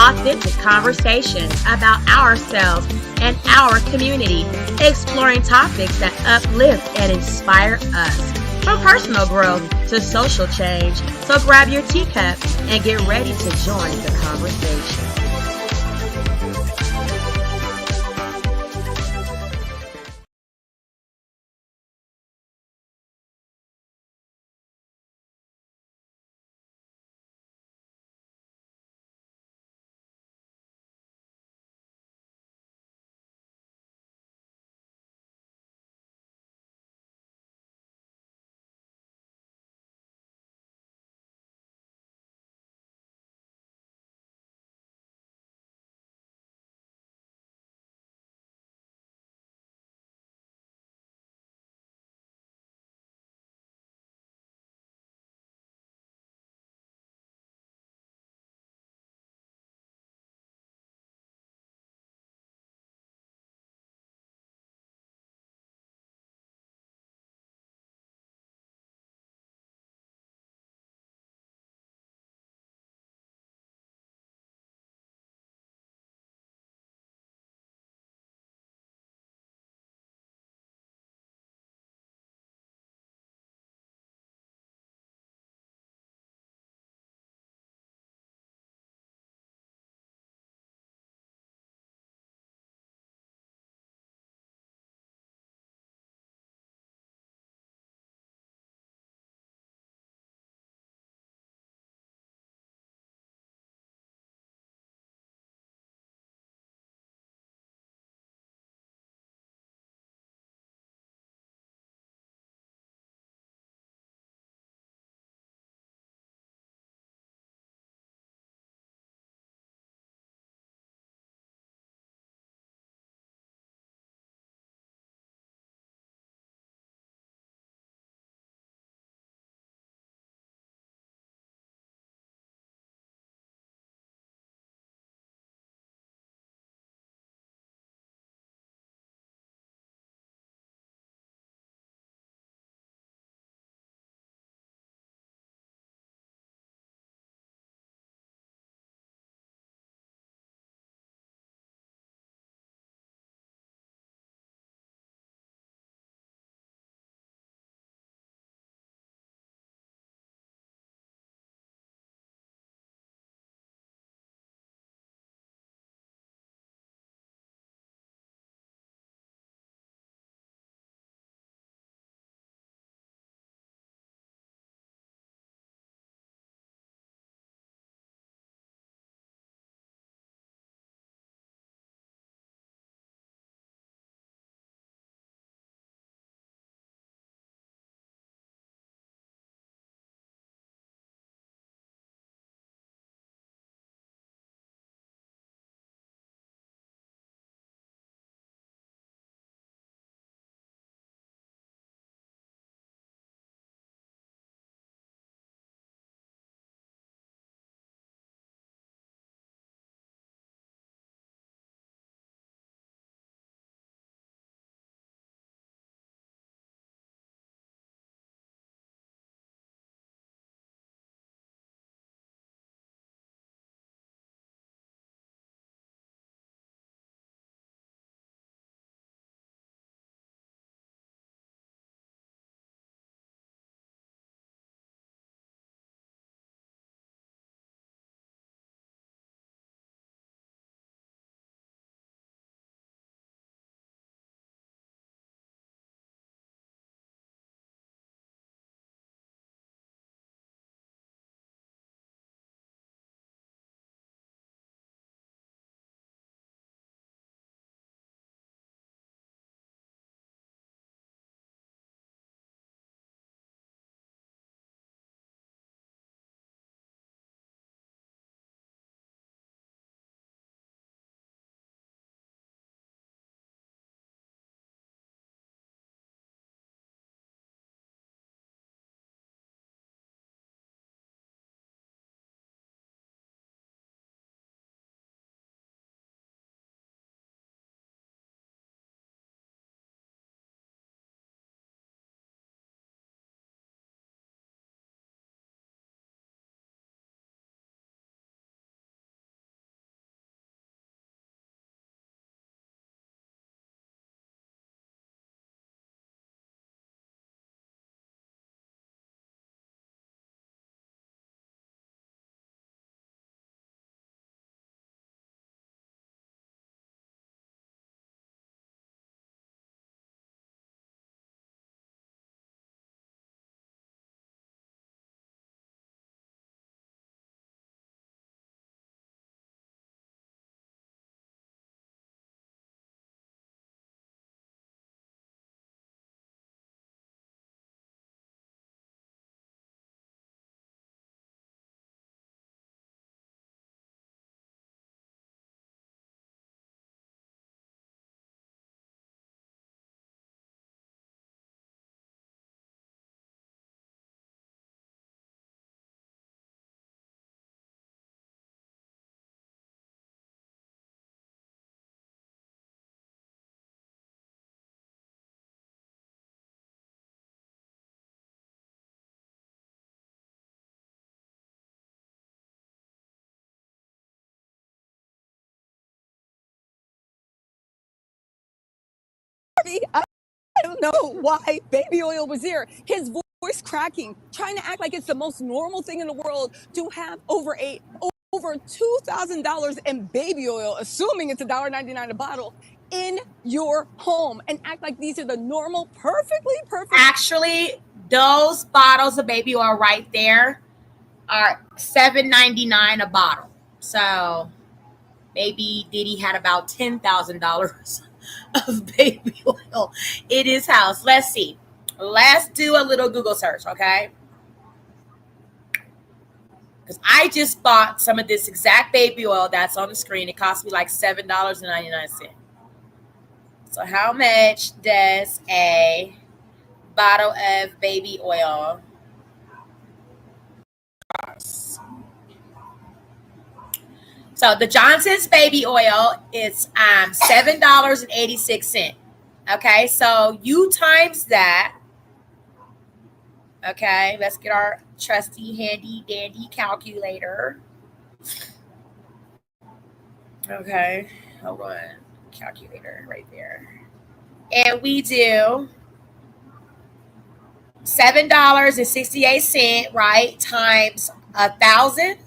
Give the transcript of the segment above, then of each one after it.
authentic conversations about ourselves and our community, exploring topics that uplift and inspire us. From personal growth to social change. So grab your teacup and get ready to join the conversation. Harvey, I don't know why baby oil was there. His voice cracking, trying to act like it's the most normal thing in the world to have over $2,000 in baby oil, assuming it's $1.99 a bottle, in your home, and act like these are the normal, perfectly perfect. Actually, those bottles of baby oil right there are $7.99 a bottle. So maybe Diddy had about $10,000 of baby oil in his house. Let's see. Let's do a little Google search, okay? Because I just bought some of this exact baby oil that's on the screen. It cost me like $7.99. So how much does a bottle of baby oil cost? So the Johnson's baby oil is $7.86. Okay, so you times that. Okay, let's get our trusty handy dandy calculator. Okay, hold on, calculator right there. And we do $7.68, right, times 1,000.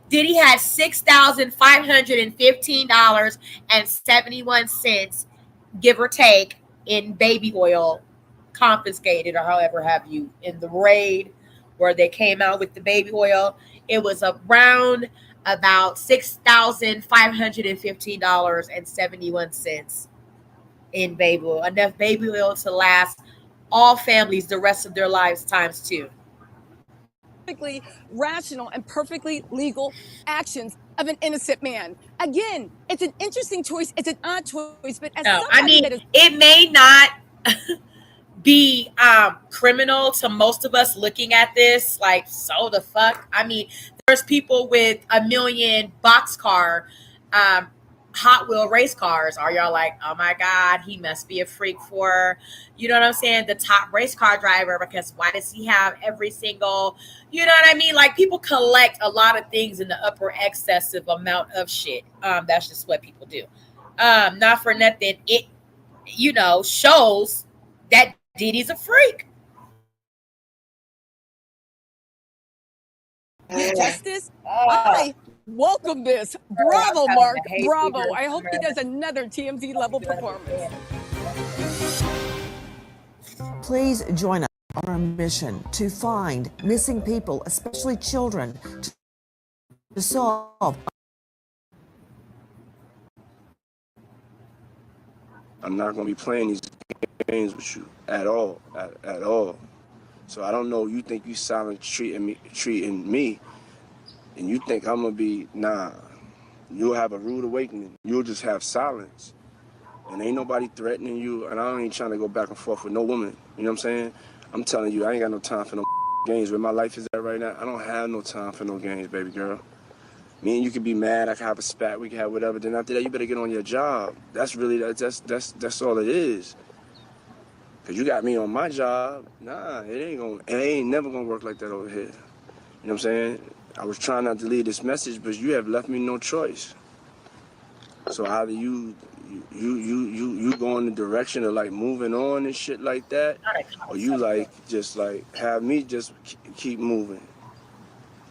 Diddy had $6,515.71, give or take, in baby oil confiscated, or however have you, in the raid where they came out with the baby oil. It was around about $6,515.71 in baby oil. Enough baby oil to last all families the rest of their lives times two. Perfectly rational and perfectly legal actions of an innocent man. Again, it's an interesting choice. It's an odd choice, but as somebody that is, it may not be criminal to most of us looking at this, like, so the fuck. I mean, there's people with a million boxcar Hot Wheel race cars. Are y'all like, oh my God, he must be a freak for, you know what I'm saying, the top race car driver, because why does he have every single, you know what I mean? Like, people collect a lot of things in the upper excessive amount of shit. That's just what people do. Not for nothing, it, you know, shows that Diddy's a freak. Justice, I welcome this. Bravo, Mark. Bravo. I hope he does another TMZ level performance. Please join us on our mission to find missing people, especially children, to solve. I'm not going to be playing these games with you at all, at all. So I don't know. You think you silent treating me, and you think I'm gonna be, nah. You'll have a rude awakening. You'll just have silence, and ain't nobody threatening you. And I ain't trying to go back and forth with no woman. You know what I'm saying? I'm telling you, I ain't got no time for no games. Where my life is at right now, I don't have no time for no games, baby girl. Me and you can be mad. I can have a spat. We can have whatever. Then after that, you better get on your job. That's really that's all it is. Cause you got me on my job. Nah, it ain't never gonna work like that over here. You know what I'm saying? I was trying not to leave this message, but you have left me no choice. So either you go in the direction of like moving on and shit like that, or you like just like have me just keep moving.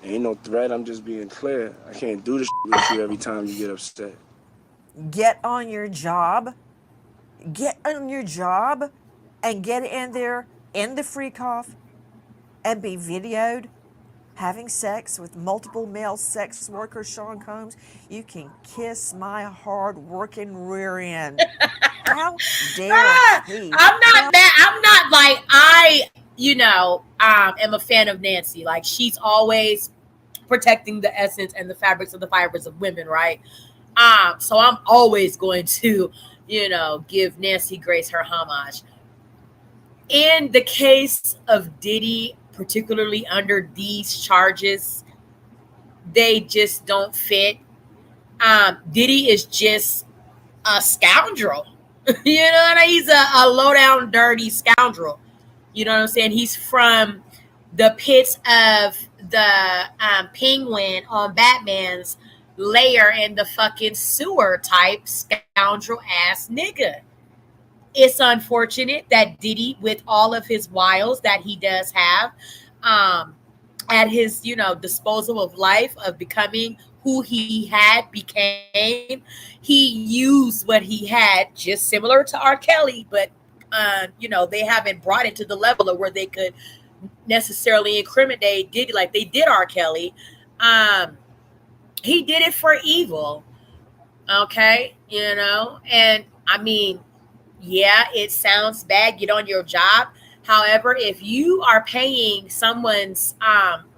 Ain't no threat. I'm just being clear. I can't do this shit with you every time you get upset. Get on your job. Get on your job and get in there in the freak off and be videoed having sex with multiple male sex workers, Sean Combs. You can kiss my hard-working rear end. How dare he? I'm not mad. I'm not like, am a fan of Nancy. Like, she's always protecting the essence and the fabrics of the fibers of women, right? So I'm always going to, give Nancy Grace her homage. In the case of Diddy, particularly under these charges, they just don't fit. Diddy is just a scoundrel. You know what I mean? He's a low down, dirty scoundrel. You know what I'm saying? He's from the pits of the Penguin on Batman's lair in the fucking sewer type scoundrel ass nigga. It's unfortunate that Diddy, with all of his wiles that he does have, um, at his, disposal of life, of becoming who he had became, he used what he had, just similar to R. Kelly, but they haven't brought it to the level of where they could necessarily incriminate Diddy like they did R. Kelly. Um, he did it for evil. Okay, and I mean, yeah, it sounds bad. Get on your job. However, if you are paying someone's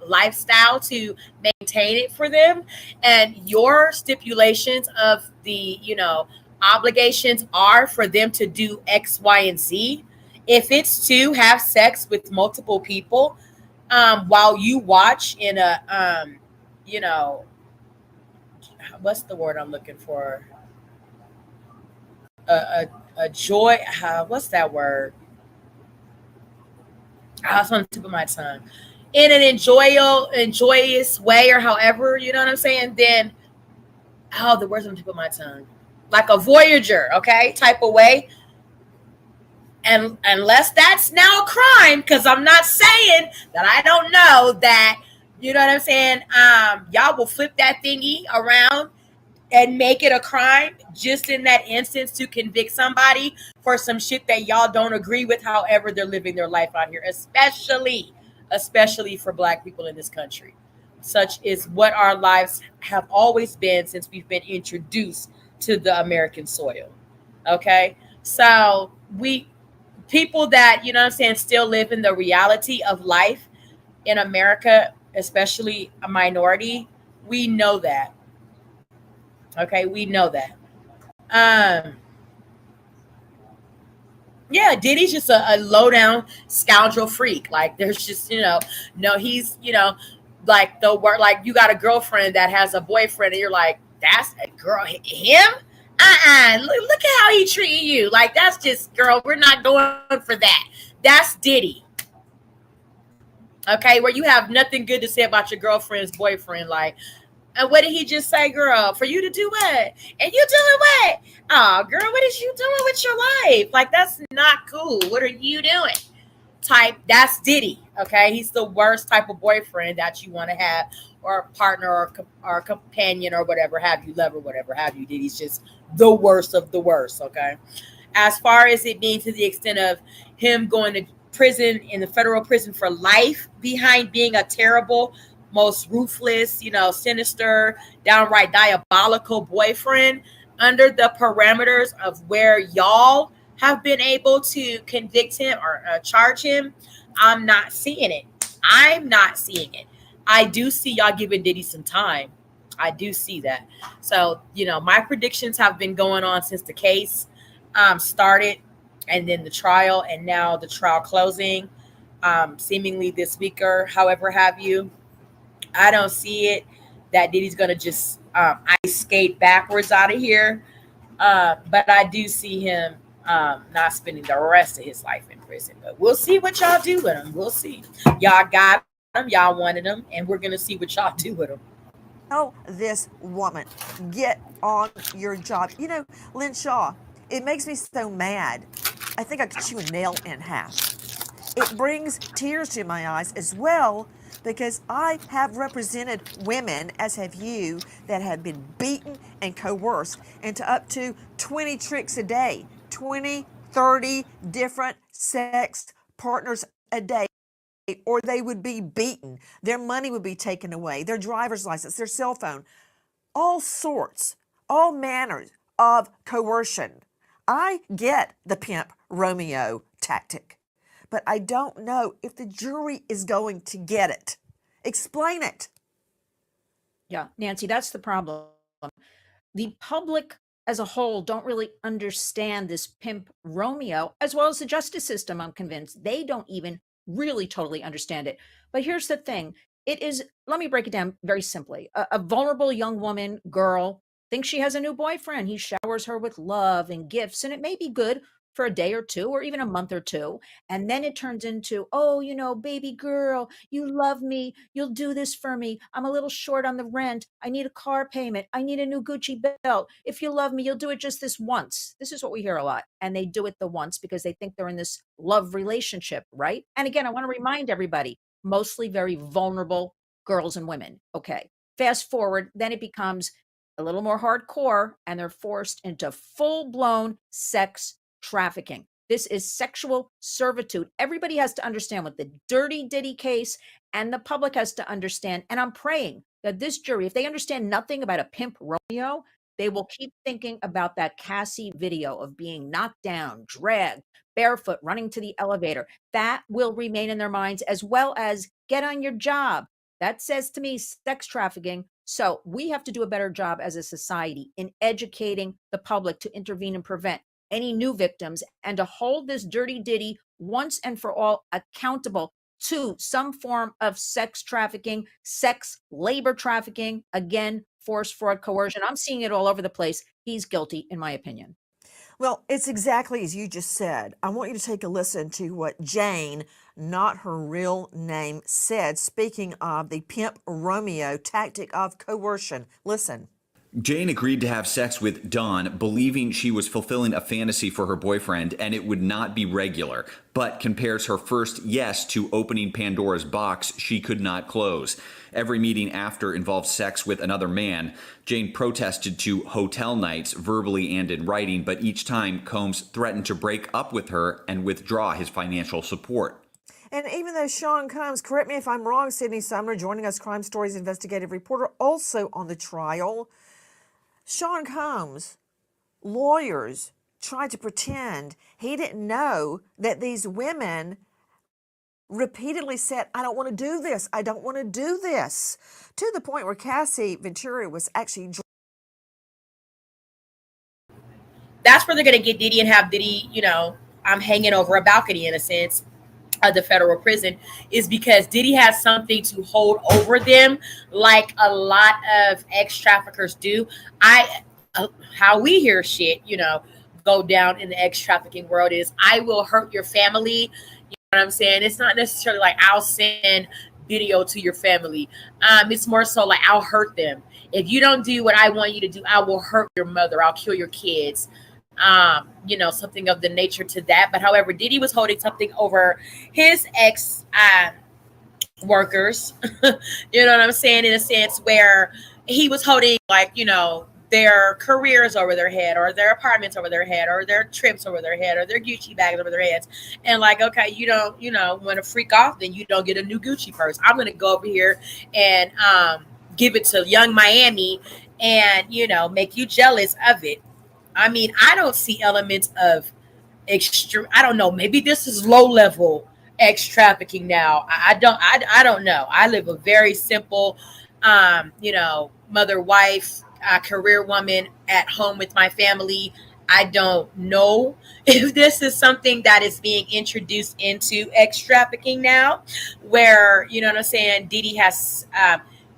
lifestyle to maintain it for them, and your stipulations of the obligations are for them to do X, Y, and Z, if it's to have sex with multiple people, while you watch in a you know, what's the word I'm looking for? A joy. What's that word? It's on the tip of my tongue. In an joyous way, or however, you know what I'm saying. Then, the words on the tip of my tongue, like a voyager, okay, type of way. And unless that's now a crime, because I'm not saying that I don't know that, you know what I'm saying. Y'all will flip that thingy around and make it a crime just in that instance to convict somebody for some shit that y'all don't agree with, however they're living their life out here, especially for Black people in this country. Such is what our lives have always been since we've been introduced to the American soil. Okay, so we people that, you know what I'm saying, still live in the reality of life in America, especially a minority, we know that. Okay, we know that. Um, yeah, Diddy's just a low down scoundrel freak. Like, there's just, no, he's, like the word, like you got a girlfriend that has a boyfriend, and you're like, that's a girl, him? Look at how he treating you. Like, that's just, girl, we're not going for that. That's Diddy. Okay, where you have nothing good to say about your girlfriend's boyfriend, like, and what did he just say, girl? For you to do what? And you doing what? Oh, girl, what is you doing with your life? Like, that's not cool. What are you doing? That's Diddy. Okay, he's the worst type of boyfriend that you want to have, or partner, or companion, or whatever have you, lover, whatever have you. Diddy's just the worst of the worst. Okay, as far as it being to the extent of him going to prison, in the federal prison for life, behind being a terrible, most ruthless, sinister, downright diabolical boyfriend, under the parameters of where y'all have been able to convict him or charge him, I'm not seeing it. I do see y'all giving Diddy some time. I do see that. So, my predictions have been going on since the case started, and then the trial, and now the trial closing, seemingly this week, or however have you. I don't see it that Diddy's going to just ice skate backwards out of here. But I do see him not spending the rest of his life in prison. But we'll see what y'all do with him. We'll see. Y'all got him. Y'all wanted him. And we're going to see what y'all do with him. Tell this woman, get on your job. Lynn Shaw, it makes me so mad. I think I could chew a nail in half. It brings tears to my eyes as well, because I have represented women, as have you, that have been beaten and coerced into up to 20 tricks a day, 20, 30 different sex partners a day, or they would be beaten. Their money would be taken away, their driver's license, their cell phone, all sorts, all manners of coercion. I get the pimp Romeo tactic, but I don't know if the jury is going to get it. Explain it. Yeah, Nancy, that's the problem. The public as a whole don't really understand this pimp Romeo, as well as the justice system. I'm convinced they don't even really totally understand it. But here's the thing. It is, let me break it down very simply. A vulnerable young woman, girl, thinks she has a new boyfriend. He showers her with love and gifts, and it may be good for a day or two, or even a month or two. And then it turns into, oh, baby girl, you love me. You'll do this for me. I'm a little short on the rent. I need a car payment. I need a new Gucci belt. If you love me, you'll do it just this once. This is what we hear a lot. And they do it the once because they think they're in this love relationship, right? And again, I want to remind everybody, mostly very vulnerable girls and women. Okay. Fast forward, then it becomes a little more hardcore, and they're forced into full-blown sex trafficking. This is sexual servitude. Everybody has to understand what the Dirty Diddy case, and the public has to understand. And I'm praying that this jury, if they understand nothing about a pimp Romeo, they will keep thinking about that Cassie video of being knocked down, dragged, barefoot, running to the elevator. That will remain in their minds, as well as get on your job. That says to me sex trafficking. So we have to do a better job as a society in educating the public to intervene and prevent any new victims, and to hold this Dirty Diddy once and for all accountable to some form of sex trafficking, sex labor trafficking, again, force, fraud, coercion. I'm seeing it all over the place. He's guilty, in my opinion. Well, it's exactly as you just said. I want you to take a listen to what Jane, not her real name, said, speaking of the pimp Romeo tactic of coercion. Listen. Jane agreed to have sex with Don, believing she was fulfilling a fantasy for her boyfriend and it would not be regular, but compares her first yes to opening Pandora's box she could not close. Every meeting after involved sex with another man. Jane protested to hotel nights, verbally and in writing, but each time Combs threatened to break up with her and withdraw his financial support. And even though Sean Combs, correct me if I'm wrong, Sydney Sumner, joining us, Crime Stories investigative reporter, also on the trial, Sean Combs' lawyers tried to pretend he didn't know that these women repeatedly said, I don't want to do this, I don't want to do this, to the point where Cassie Ventura was actually... That's where they're going to get Diddy and have Diddy, hanging over a balcony in a sense of the federal prison, is because Diddy has something to hold over them like a lot of ex-traffickers do. How we hear shit, go down in the ex-trafficking world is, I will hurt your family. You know what I'm saying? It's not necessarily like I'll send video to your family. It's more so like I'll hurt them. If you don't do what I want you to do, I will hurt your mother. I'll kill your kids. Something of the nature to that. But however, Diddy was holding something over his ex workers, you know what I'm saying, in a sense where he was holding their careers over their head, or their apartments over their head, or their trips over their head, or their Gucci bags over their heads. And okay, you don't, want to freak off, then you don't get a new Gucci purse. I'm going to go over here and give it to Young Miami and, make you jealous of it. I mean, I don't see elements of extreme. I don't know. Maybe this is low level ex trafficking now. I don't know. I live a very simple, mother, wife, career woman at home with my family. I don't know if this is something that is being introduced into ex trafficking now, where, Diddy has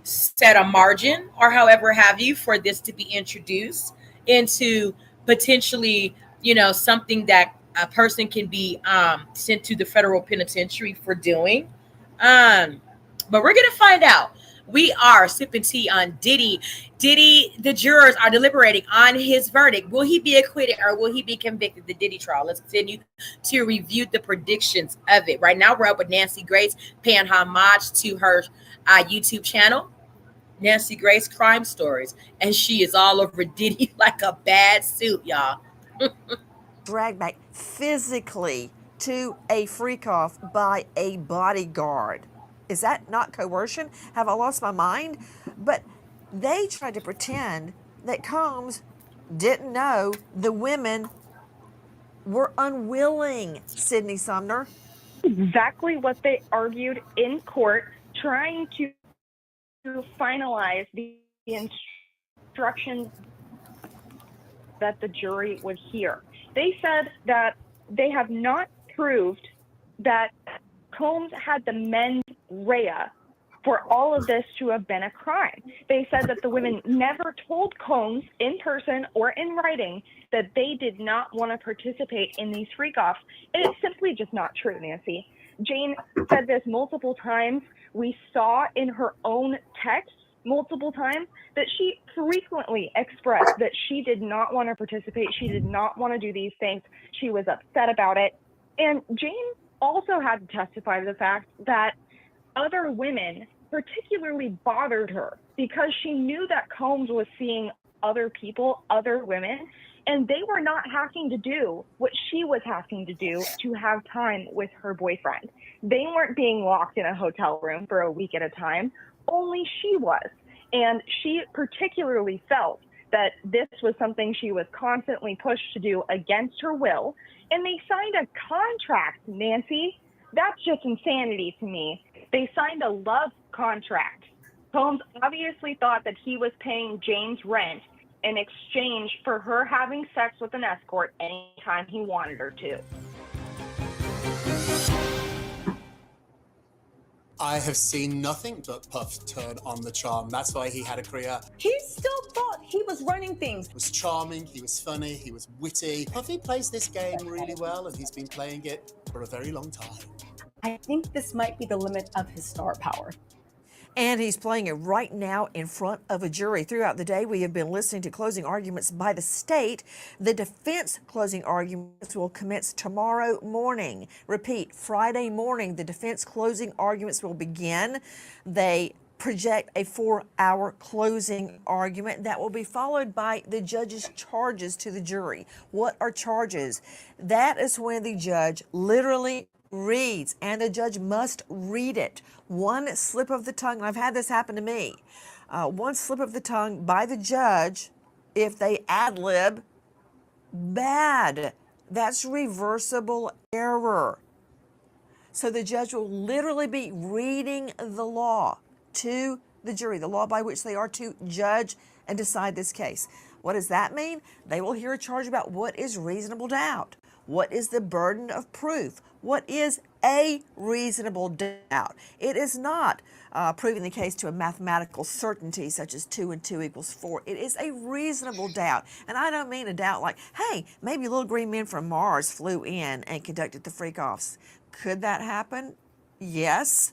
set a margin or however have you for this to be introduced into potentially, something that a person can be sent to the federal penitentiary for doing. But we're going to find out. We are sipping tea on Diddy. Diddy, the jurors are deliberating on his verdict. Will he be acquitted or will he be convicted? The Diddy trial. Let's continue to review the predictions of it. Right now, we're up with Nancy Grace, paying homage to her YouTube channel, Nancy Grace Crime Stories. And she is all over Diddy like a bad suit, y'all. Dragged back physically to a freak-off by a bodyguard. Is that not coercion? Have I lost my mind? But they tried to pretend that Combs didn't know the women were unwilling, Sydney Sumner. Exactly what they argued in court, trying to finalize the instructions that the jury would hear. They said that they have not proved that Combs had the mens rea for all of this to have been a crime. They said that the women never told Combs in person or in writing that they did not want to participate in these freak-offs. And it's simply just not true, Nancy. Jane said this multiple times. We saw in her own texts multiple times that she frequently expressed that she did not want to participate. She did not want to do these things. She was upset about it. And Jane also had to testify to the fact that other women particularly bothered her because she knew that Combs was seeing other people, other women, and they were not having to do what she was having to do to have time with her boyfriend. They weren't being locked in a hotel room for a week at a time. Only she was. And she particularly felt that this was something she was constantly pushed to do against her will. And they signed a contract, Nancy. That's just insanity to me. They signed a love contract. Combs obviously thought that he was paying Jane's rent in exchange for her having sex with an escort anytime he wanted her to. I have seen nothing but Puff turn on the charm. That's why he had a career. He still thought he was running things. He was charming, he was funny, he was witty. Puffy plays this game really well, and he's been playing it for a very long time. I think this might be the limit of his star power. And he's playing it right now in front of a jury. Throughout the day, we have been listening to closing arguments by the state. The defense closing arguments will commence tomorrow morning. Repeat, Friday morning, the defense closing arguments will begin. They project a 4-hour closing argument that will be followed by the judge's charges to the jury. What are charges? That is when the judge literally reads, and the judge must read it. One slip of the tongue, and I've had this happen to me, one slip of the tongue by the judge, if they ad-lib, bad. That's reversible error. So the judge will literally be reading the law to the jury, the law by which they are to judge and decide this case. What does that mean? They will hear a charge about what is reasonable doubt. What is the burden of proof? What is a reasonable doubt? It is not proving the case to a mathematical certainty such as 2 and 2 equals 4. It is a reasonable doubt. And I don't mean a doubt like, hey, maybe little green men from Mars flew in and conducted the freak-offs. Could that happen? Yes.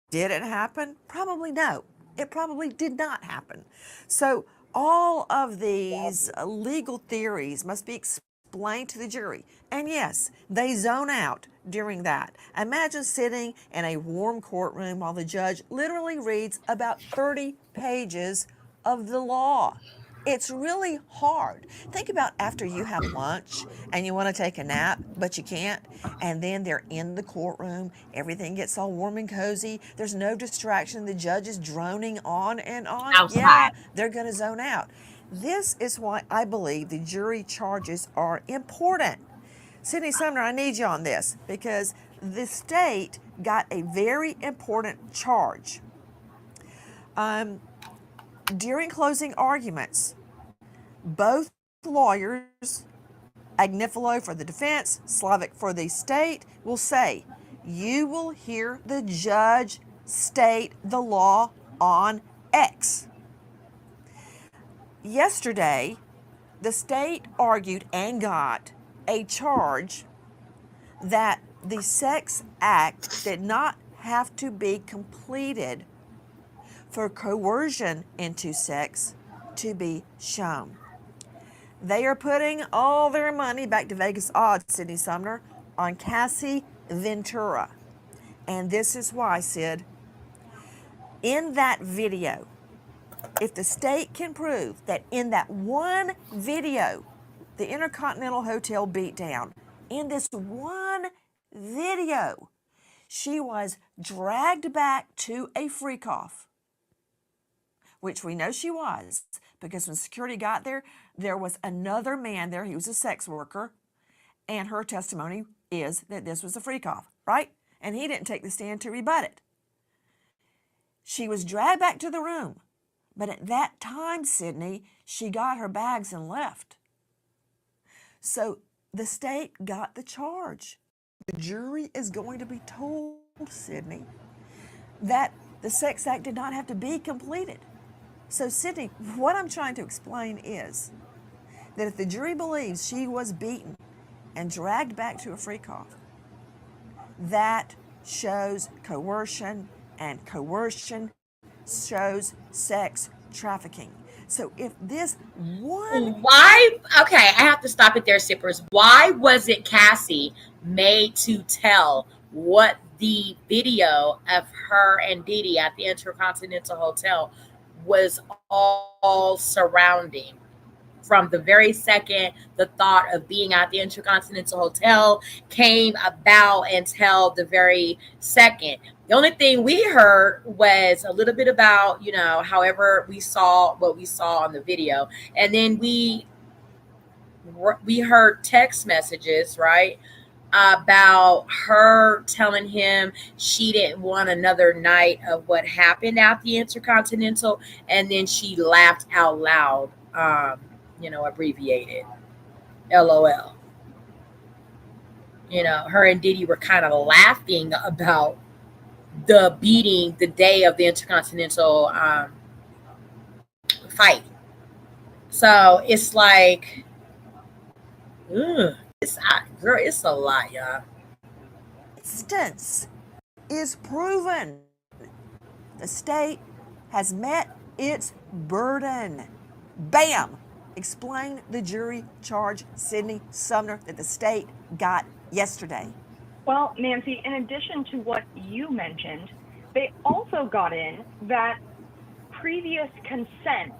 Did it happen? Probably no. It probably did not happen. So all of these legal theories must be explained to the jury. And yes, they zone out during that. Imagine sitting in a warm courtroom while the judge literally reads about 30 pages of the law. It's really hard. Think about after you have lunch and you want to take a nap, but you can't, and then they're in the courtroom, everything gets all warm and cozy, there's no distraction, the judge is droning on and on. Outside. Yeah, they're going to zone out. This is why I believe the jury charges are important. Sydney Sumner, I need you on this because the state got a very important charge. During closing arguments, both lawyers, Agnifilo for the defense, Slavic for the state, will say, you will hear the judge state the law on X. Yesterday, the state argued and got a charge that the sex act did not have to be completed for coercion into sex to be shown. They are putting all their money, back to Vegas odds, Sydney Sumner, on Cassie Ventura. And this is why, Sid, in that video, if the state can prove that in that one video, the Intercontinental Hotel beatdown, in this one video, she was dragged back to a freak-off, which we know she was, because when security got there, there was another man there. He was a sex worker, and her testimony is that this was a freak-off, right? And he didn't take the stand to rebut it. She was dragged back to the room, but at that time, Sydney, she got her bags and left. So the state got the charge. The jury is going to be told, Sydney, that the sex act did not have to be completed. So, Sydney, what I'm trying to explain is that if the jury believes she was beaten and dragged back to a freak off, that shows coercion, and coercion shows sex trafficking. So if this one... Why? Okay, I have to stop it there, Sippers. Why wasn't Cassie made to tell what the video of her and Diddy at the Intercontinental Hotel was all surrounding? From the very second the thought of being at the Intercontinental Hotel came about until the very second. The only thing we heard was a little bit about, however we saw what we saw on the video. And then we heard text messages, right? About her telling him she didn't want another night of what happened at the Intercontinental. And then she laughed out loud. Abbreviated LOL. Her and Diddy were kind of laughing about the beating the day of the Intercontinental fight. So it's like, it's a lot, y'all. Instance is proven. The state has met its burden. Bam! Explain the jury charge, Sydney Sumner, that the state got yesterday. Well, Nancy, in addition to what you mentioned, they also got in that previous consent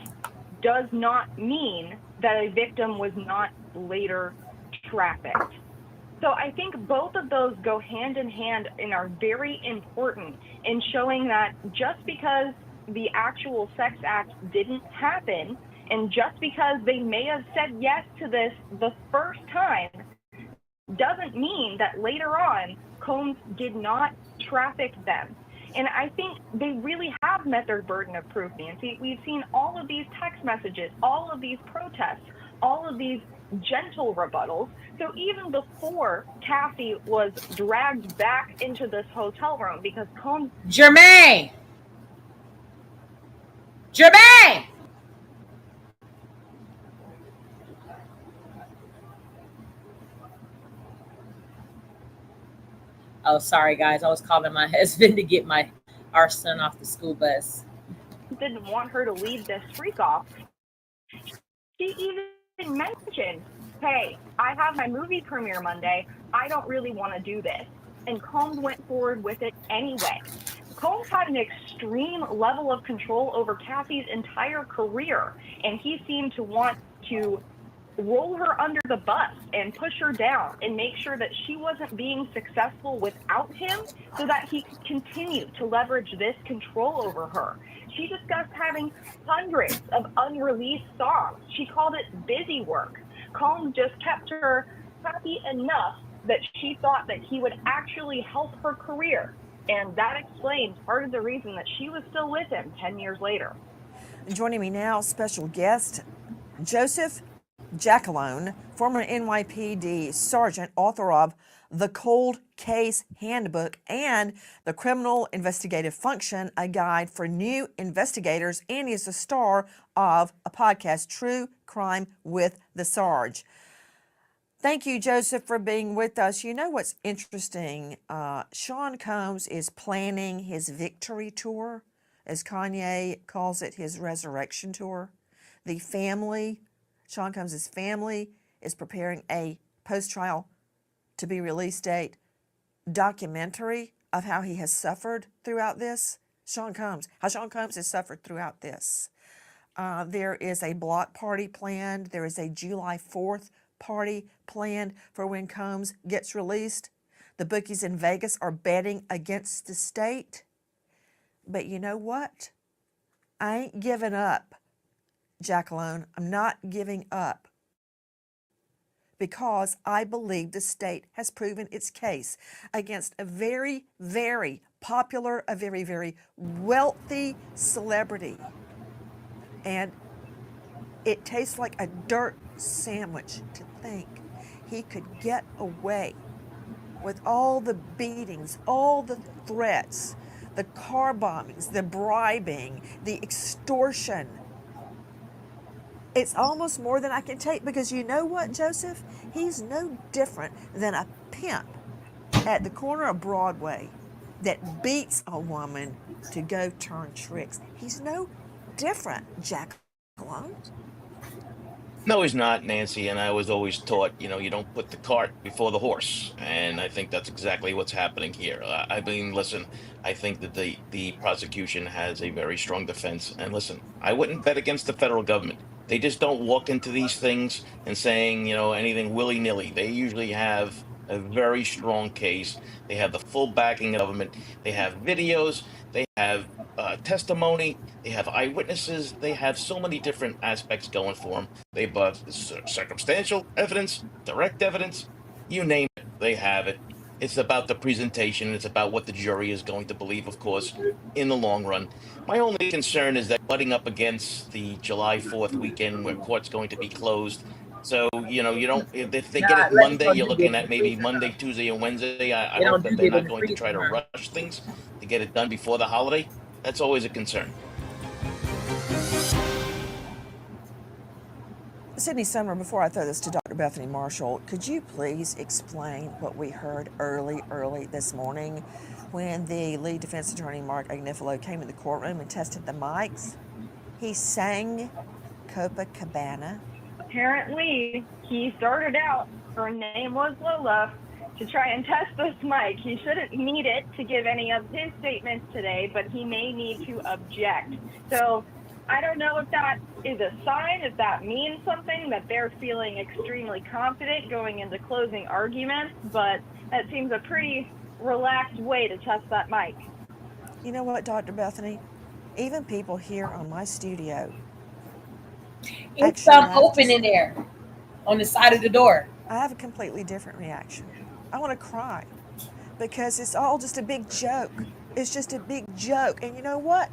does not mean that a victim was not later trafficked. So I think both of those go hand in hand and are very important in showing that just because the actual sex act didn't happen, and just because they may have said yes to this the first time, doesn't mean that later on Combs did not traffic them. And I think they really have met their burden of proof, Nancy. We've seen all of these text messages, all of these protests, all of these gentle rebuttals. So even before Cassie was dragged back into this hotel room because Combs... Jermaine! Oh, sorry, guys. I was calling my husband to get our son off the school bus. Didn't want her to leave this freak off. She even mentioned, hey, I have my movie premiere Monday. I don't really want to do this. And Combs went forward with it anyway. Combs had an extreme level of control over Cassie's entire career, and he seemed to want to roll her under the bus and push her down and make sure that she wasn't being successful without him so that he could continue to leverage this control over her. She discussed having hundreds of unreleased songs. She called it busy work. Combs just kept her happy enough that she thought that he would actually help her career. And that explains part of the reason that she was still with him 10 years later. Joining me now, special guest, Joseph Jackalone, former NYPD sergeant, author of The Cold Case Handbook and The Criminal Investigative Function, a guide for new investigators, and he is the star of a podcast, True Crime with the Sarge. Thank you, Joseph, for being with us. You know what's interesting? Sean Combs is planning his victory tour, as Kanye calls it, his resurrection tour. The family, Sean Combs' family, is preparing a post-trial to be release date documentary of how he has suffered throughout this. How Sean Combs has suffered throughout this. There is a block party planned. There is a July 4th party planned for when Combs gets released. The bookies in Vegas are betting against the state. But you know what? I ain't giving up, Jackalone. I'm not giving up, because I believe the state has proven its case against a very, very popular, a very, very wealthy celebrity. And it tastes like a dirt sandwich to think he could get away with all the beatings, all the threats, the car bombings, the bribing, the extortion. It's almost more than I can take, because you know what, Joseph? He's no different than a pimp at the corner of Broadway that beats a woman to go turn tricks. He's no different, Jacqueline. No, he's not, Nancy. And I was always taught, you don't put the cart before the horse. And I think that's exactly what's happening here. I mean, listen, I think that the prosecution has a very strong defense. And listen, I wouldn't bet against the federal government. They just don't walk into these things and saying, anything willy-nilly. They usually have a very strong case. They have the full backing of government. They have videos. They have testimony. They have eyewitnesses. They have so many different aspects going for them. They've circumstantial evidence, direct evidence, you name it, they have it. It's about the presentation. It's about what the jury is going to believe, of course, in the long run. My only concern is that butting up against the July 4th weekend where court's going to be closed. So, you don't, if they get it Monday, you're looking at maybe Monday, Tuesday, and Wednesday. I hope that they're not going to try to rush things to get it done before the holiday. That's always a concern. Sydney Summer, before I throw this to Dr. Bethany Marshall, could you please explain what we heard early this morning when the lead defense attorney, Mark Agnifilo, came in the courtroom and tested the mics? He sang Copacabana. Apparently, he started out, her name was Lola, to try and test this mic. He shouldn't need it to give any of his statements today, but he may need to object. So I don't know if that is a sign, if that means something, that they're feeling extremely confident going into closing arguments, but that seems a pretty relaxed way to test that mic. You know what, Dr. Bethany? Even people here on my studio. It's open in there on the side of the door. I have a completely different reaction. I want to cry because it's all just a big joke. It's just a big joke. And you know what?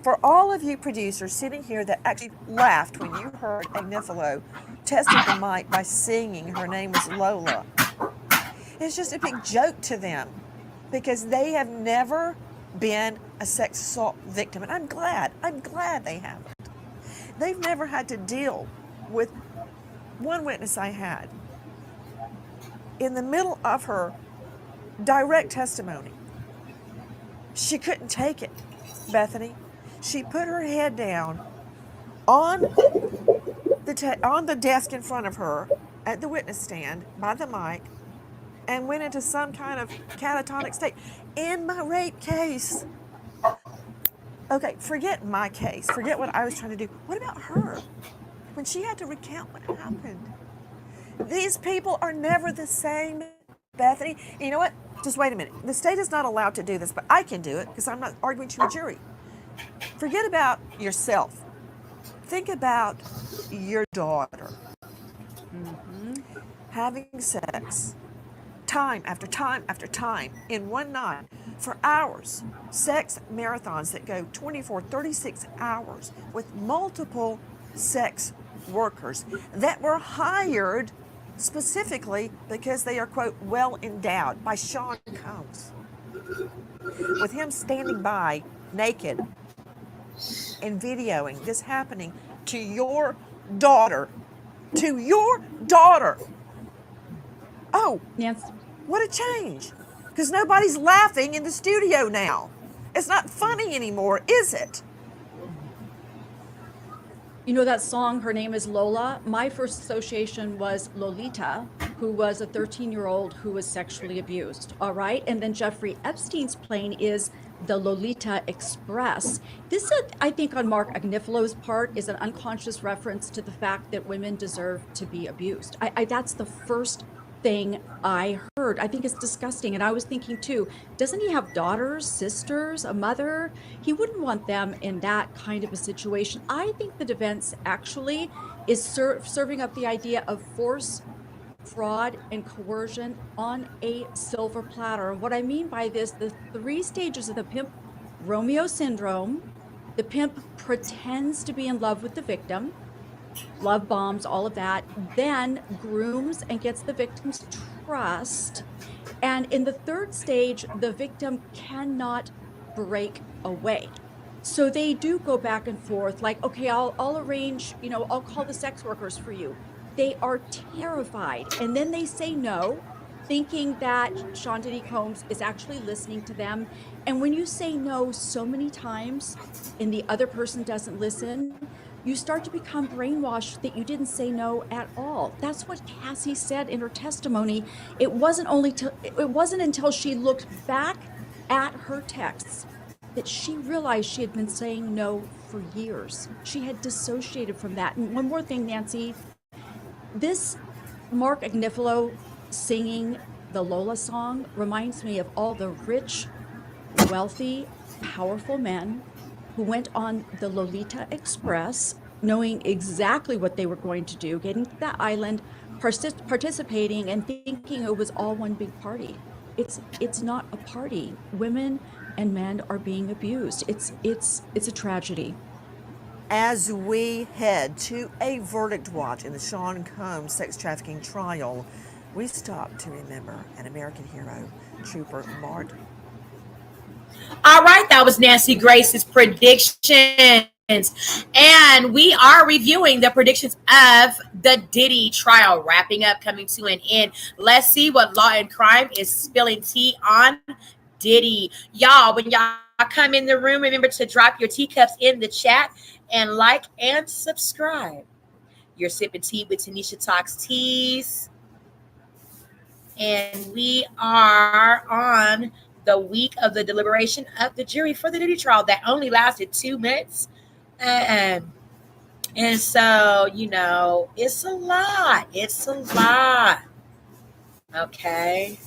For all of you producers sitting here that actually laughed when you heard Agnifilo tested the mic by singing her name was Lola, it's just a big joke to them because they have never been a sex assault victim. And I'm glad they haven't. They've never had to deal with one witness I had. In the middle of her direct testimony, she couldn't take it, Bethany. She put her head down on the desk in front of her at the witness stand by the mic and went into some kind of catatonic state. In my rape case, okay, forget my case. Forget what I was trying to do. What about her? When she had to recount what happened. These people are never the same, Bethany. And you know what? Just wait a minute. The state is not allowed to do this, but I can do it because I'm not arguing to a jury. Forget about yourself. Think about your daughter having sex time after time after time in one night for hours. Sex marathons that go 24, 36 hours with multiple sex workers that were hired specifically because they are, quote, well endowed by Sean Combs. With him standing by naked and videoing this happening to your daughter. To your daughter. Oh, Nancy. What a change. Because nobody's laughing in the studio now. It's not funny anymore, is it? You know that song, Her Name is Lola? My first association was Lolita, who was a 13-year-old who was sexually abused, all right? And then Jeffrey Epstein's plane is the Lolita Express. This, I think, on Mark Agnifilo's part, is an unconscious reference to the fact that women deserve to be abused. That's the first thing I heard. I think it's disgusting. And I was thinking too, doesn't he have daughters, sisters, a mother? He wouldn't want them in that kind of a situation. I think the defense actually is serving up the idea of force, fraud, and coercion on a silver platter. And what I mean by this, the 3 stages of the pimp Romeo syndrome, the pimp pretends to be in love with the victim, love bombs, all of that, then grooms and gets the victim's trust. And in the 3rd stage, the victim cannot break away. So they do go back and forth like, okay, I'll arrange, I'll call the sex workers for you. They are terrified. And then they say no, thinking that Sean Diddy Combs is actually listening to them. And when you say no so many times and the other person doesn't listen, you start to become brainwashed that you didn't say no at all. That's what Cassie said in her testimony. It wasn't until she looked back at her texts that she realized she had been saying no for years. She had dissociated from that. And one more thing, Nancy, this Mark Agnifilo singing the Lola song reminds me of all the rich, wealthy, powerful men who went on the Lolita Express, knowing exactly what they were going to do, getting to that island, participating, and thinking it was all one big party. It's not a party. Women and men are being abused. It's a tragedy. As we head to a verdict watch in the Sean Combs sex trafficking trial, we stop to remember an American hero, Trooper Mart. All right, that was Nancy Grace's predictions. And we are reviewing the predictions of the Diddy trial, wrapping up, coming to an end. Let's see what Law and Crime is spilling tea on Diddy. Y'all, when y'all come in the room, remember to drop your teacups in the chat and like and subscribe. You're sipping tea with Tanisha Talks Teas. And we are on the week of the deliberation of the jury for the Diddy trial that only lasted 2 minutes. And so, it's a lot. It's a lot. Okay.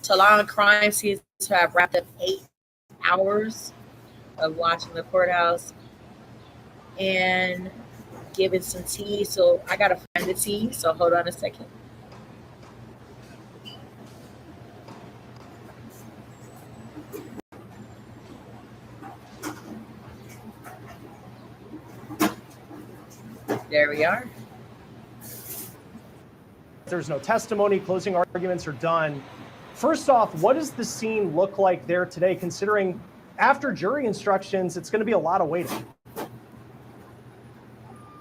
So Law and Crime seems to have wrapped up 8 hours of watching the courthouse and giving some tea. So I gotta find the tea. So hold on a second. There we are. There's no testimony. Closing arguments are done. First off, what does the scene look like there today, considering after jury instructions, it's going to be a lot of waiting?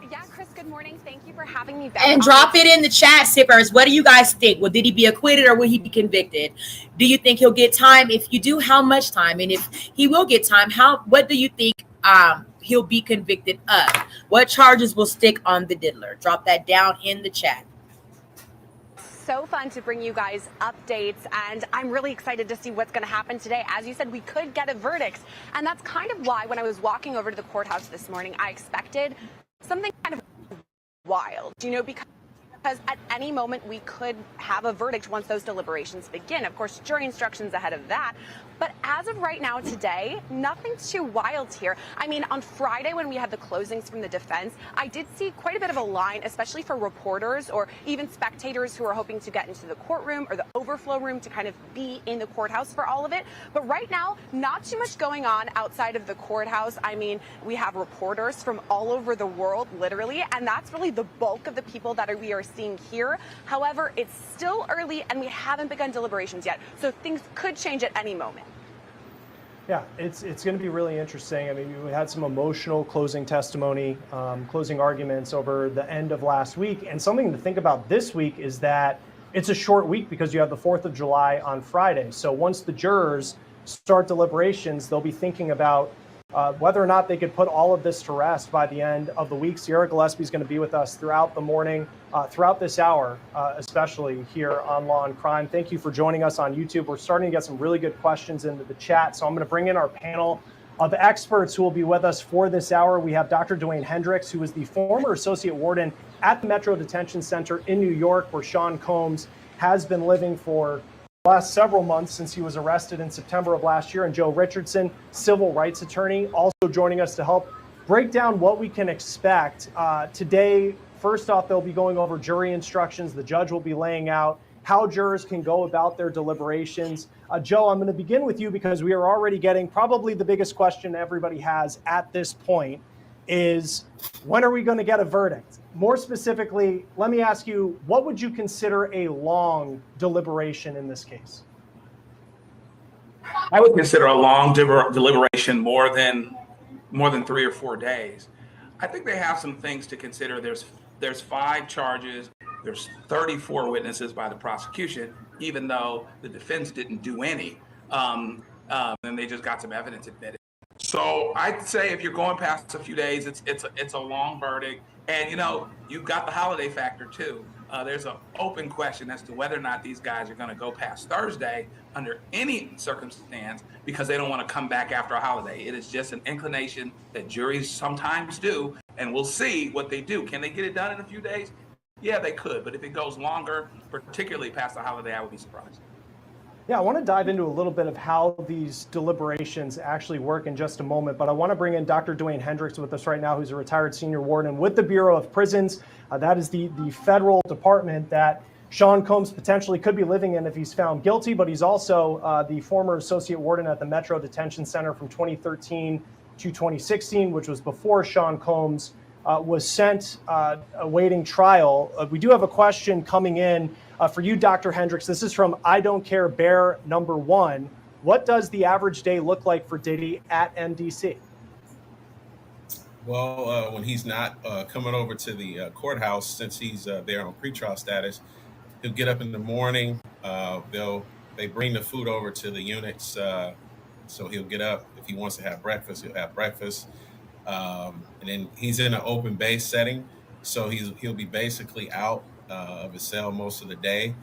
Yeah, Chris, good morning. Thank you for having me back. And drop it in the chat, sippers. What do you guys think? Will Diddy be acquitted or will he be convicted? Do you think he'll get time? If you do, how much time? And if he will get time, what do you think he'll be convicted of? What charges will stick on the diddler? Drop that down in the chat. So fun to bring you guys updates, and I'm really excited to see what's going to happen today. As you said, we could get a verdict, and that's kind of why when I was walking over to the courthouse this morning, I expected something kind of wild, because at any moment we could have a verdict once those deliberations begin. Of course, jury instructions ahead of that. But as of right now today, nothing too wild here. I mean, on Friday when we had the closings from the defense, I did see quite a bit of a line, especially for reporters or even spectators who are hoping to get into the courtroom or the overflow room to kind of be in the courthouse for all of it. But right now, not too much going on outside of the courthouse. I mean, we have reporters from all over the world, literally, and that's really the bulk of the people that we are seeing here. However, it's still early and we haven't begun deliberations yet, so things could change at any moment. Yeah, it's going to be really interesting. I mean, we had some emotional closing testimony, closing arguments over the end of last week. And something to think about this week is that it's a short week because you have the 4th of July on Friday. So once the jurors start deliberations, they'll be thinking about whether or not they could put all of this to rest by the end of the week. Sierra Gillespie is going to be with us throughout the morning, throughout this hour, especially here on Law and Crime. Thank you for joining us on YouTube. We're starting to get some really good questions into the chat. So I'm going to bring in our panel of experts who will be with us for this hour. We have Dr. Dwayne Hendricks, who is the former associate warden at the Metro Detention Center in New York, where Sean Combs has been living for last several months since he was arrested in September of last year, and Joe Richardson, civil rights attorney, also joining us to help break down what we can expect. Today, first off, they'll be going over jury instructions. The judge will be laying out how jurors can go about their deliberations. Joe, I'm going to begin with you because we are already getting probably the biggest question everybody has at this point is, when are we going to get a verdict? More specifically, let me ask you, what would you consider a long deliberation in this case? I would consider a long deliberation more than 3 or 4 days. I think they have some things to consider. There's 5 charges. There's 34 witnesses by the prosecution, even though the defense didn't do any, and they just got some evidence admitted. So I'd say if you're going past a few days, it's a long verdict, and you've got the holiday factor too. There's an open question as to whether or not these guys are going to go past Thursday under any circumstance because they don't want to come back after a holiday. It is just an inclination that juries sometimes do, and we'll see what they do. Can they get it done in a few days? Yeah, they could, but if it goes longer, particularly past the holiday, I would be surprised. Yeah, I want to dive into a little bit of how these deliberations actually work in just a moment, but I want to bring in Dr. Dwayne Hendricks with us right now, who's a retired senior warden with the Bureau of Prisons. That is the federal department that Sean Combs potentially could be living in if he's found guilty, but he's also the former associate warden at the Metro Detention Center from 2013 to 2016, which was before Sean Combs was sent awaiting trial. We do have a question coming in for you, Dr. Hendricks. This is from I Don't Care Bear number 1. What does the average day look like for Diddy at MDC? Well, when he's not coming over to the courthouse, since he's there on pretrial status, he'll get up in the morning. They bring the food over to the units, so he'll get up. If he wants to have breakfast, he'll have breakfast. And then he's in an open base setting, so he'll be basically out of his cell most of the day.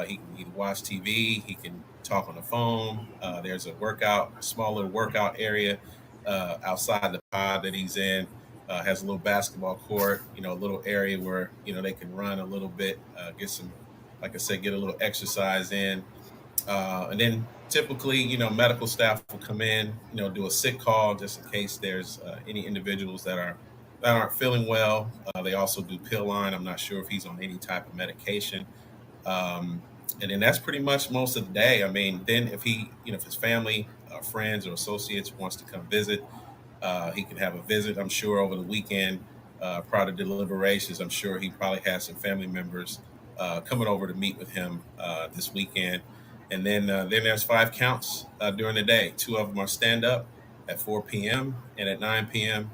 He can watch TV, he can talk on the phone. There's a small little workout area outside the pod that he's in. Has a little basketball court, a little area where they can run a little bit, get some, like I said, get a little exercise in. And then typically, medical staff will come in, do a sick call just in case there's any individuals that aren't feeling well. They also do pill line. I'm not sure if he's on any type of medication. And then that's pretty much most of the day. I mean, then if his family, friends or associates wants to come visit, he can have a visit, I'm sure, over the weekend prior to deliberations. I'm sure he probably has some family members coming over to meet with him this weekend. And then there's 5 counts during the day. 2 of them are stand up at 4 p.m. and at 9 p.m.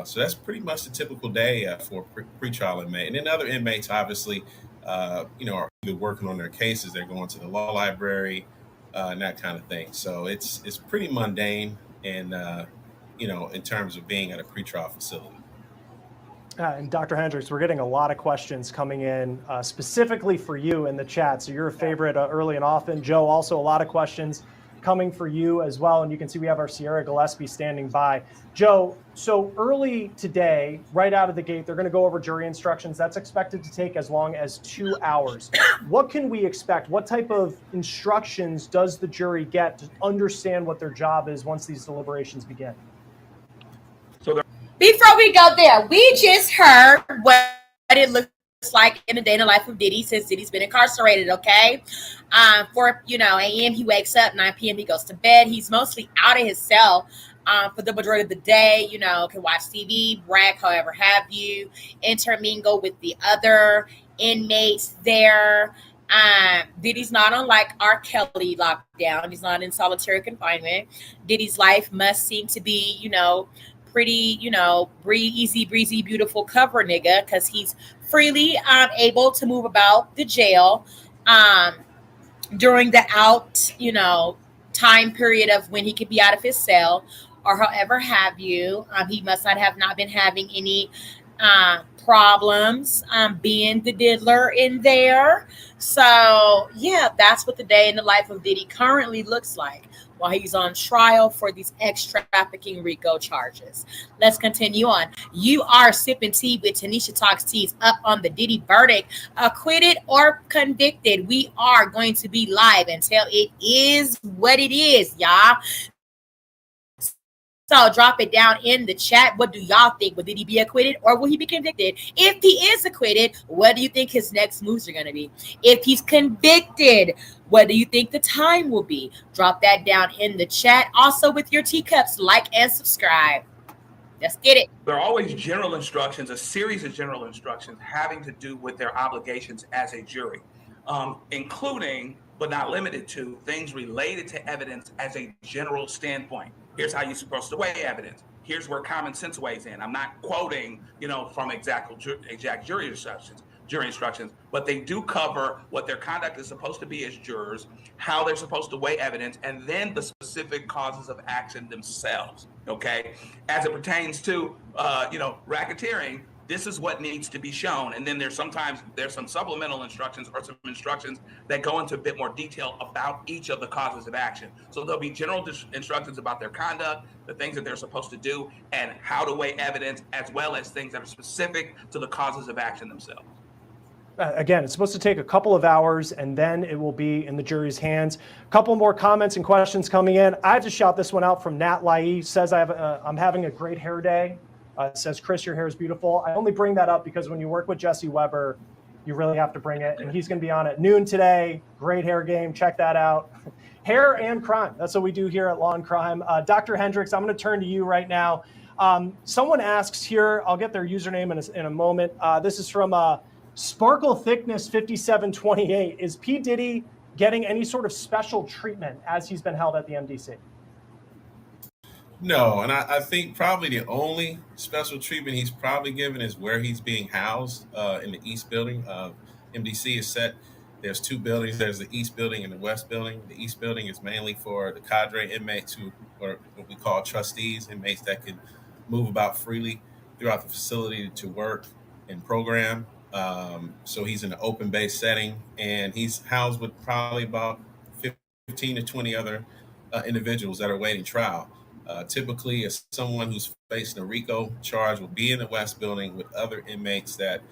So that's pretty much the typical day for pretrial inmate. And then other inmates, obviously, are either working on their cases, they're going to the law library, and that kind of thing. So it's pretty mundane, and in terms of being at a pretrial facility. And Dr. Hendricks, we're getting a lot of questions coming in specifically for you in the chat. So you're a favorite early and often. Joe, also a lot of questions coming for you as well. And you can see we have our Sierra Gillespie standing by. Joe, so early today, right out of the gate, they're going to go over jury instructions. That's expected to take as long as 2 hours. What can we expect? What type of instructions does the jury get to understand what their job is once these deliberations begin? Before we go there, we just heard what it looks like in the day in the life of Diddy since Diddy's been incarcerated, okay? 4 a.m. he wakes up, 9 p.m. he goes to bed. He's mostly out of his cell for the majority of the day, can watch TV, brag, however have you, intermingle with the other inmates there. Diddy's not on like R. Kelly lockdown. He's not in solitary confinement. Diddy's life must seem to be, pretty, easy breezy, beautiful cover nigga, because he's freely able to move about the jail during the time period of when he could be out of his cell or however have you. He must not been having any problems being the diddler in there. So yeah, that's what the day in the life of Diddy currently looks like while he's on trial for these ex-trafficking RICO charges. Let's continue on. You are sipping tea with Tanisha Talks Teas up on the Diddy verdict. Acquitted or convicted, we are going to be live until it is what it is, y'all. So drop it down in the chat. What do y'all think? Will Diddy be acquitted or will he be convicted? If he is acquitted, what do you think his next moves are going to be? If he's convicted, what do you think the time will be? Drop that down in the chat. Also with your teacups, like and subscribe. Let's get it. There are always general instructions, a series of general instructions having to do with their obligations as a jury, including, but not limited to, things related to evidence as a general standpoint. Here's how you're supposed to weigh evidence. Here's where common sense weighs in. I'm not quoting, from exact jury instructions, but they do cover what their conduct is supposed to be as jurors, how they're supposed to weigh evidence, and then the specific causes of action themselves. Okay, as it pertains to racketeering, this is what needs to be shown, and then there's some supplemental instructions or some instructions that go into a bit more detail about each of the causes of action. So there'll be general instructions about their conduct, the things that they're supposed to do, and how to weigh evidence, as well as things that are specific to the causes of action themselves. Again, it's supposed to take a couple of hours, and then it will be in the jury's hands. A couple more comments and questions coming in. I have to shout this one out from Nat Lai. Says I'm having a great hair day. Says, Chris, your hair is beautiful. I only bring that up because when you work with Jesse Weber, you really have to bring it. And he's going to be on at noon today. Great hair game. Check that out. Hair and crime. That's what we do here at Law and Crime. Dr. Hendricks, I'm going to turn to you right now. Someone asks here, I'll get their username in a moment. This is from Sparkle Thickness 5728. Is P. Diddy getting any sort of special treatment as he's been held at the MDC? No, and I think probably the only special treatment he's probably given is where he's being housed in the East Building. MDC is set. There's two buildings. There's the East Building and the West Building. The East Building is mainly for the cadre inmates who are what we call trustees, inmates that can move about freely throughout the facility to work and program. So he's in an open-based setting, and he's housed with probably about 15 to 20 other individuals that are waiting trial. Typically, as someone who's facing a RICO charge will be in the West Building with other inmates that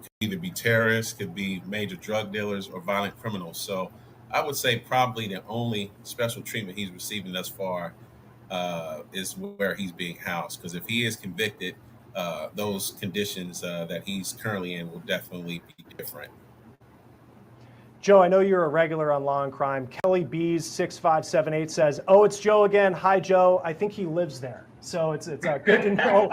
could either be terrorists, could be major drug dealers, or violent criminals. So I would say probably the only special treatment he's receiving thus far is where he's being housed. Because if he is convicted, those conditions that he's currently in will definitely be different. Joe, I know you're a regular on Law and Crime. Kelly Bees 6578 says, "Oh, it's Joe again. Hi, Joe. I think he lives there." So it's good to know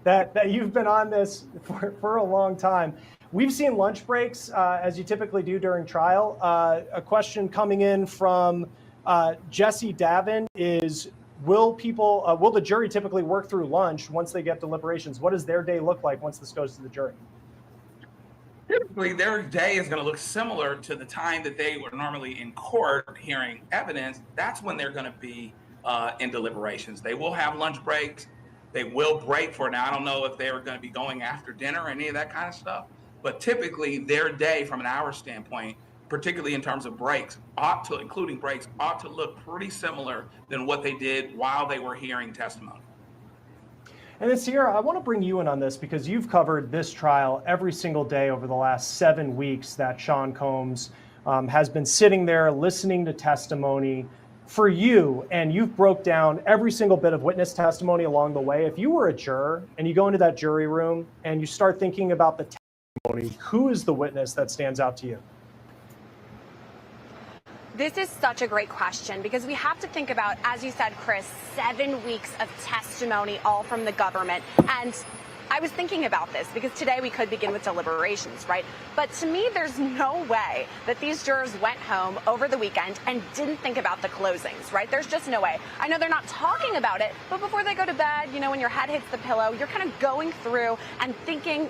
that you've been on this for a long time. We've seen lunch breaks, as you typically do during trial. A question coming in from Jesse Davin is, will the jury typically work through lunch once they get deliberations? What does their day look like once this goes to the jury? Typically, their day is going to look similar to the time that they were normally in court hearing evidence. That's when they're going to be in deliberations. They will have lunch breaks. They will break for now. I don't know if they're going to be going after dinner or any of that kind of stuff. But typically, their day from an hour standpoint, particularly in terms of breaks, ought to look pretty similar than what they did while they were hearing testimony. And then, Sierra, I want to bring you in on this because you've covered this trial every single day over the last 7 weeks that Sean Combs has been sitting there listening to testimony for you, and you've broke down every single bit of witness testimony along the way. If you were a juror and you go into that jury room and you start thinking about the testimony, who is the witness that stands out to you? This is such a great question because we have to think about, as you said, Chris, 7 weeks of testimony, all from the government. And I was thinking about this because today we could begin with deliberations, right? But to me, there's no way that these jurors went home over the weekend and didn't think about the closings, right? There's just no way. I know they're not talking about it, but before they go to bed, when your head hits the pillow, you're kind of going through and thinking,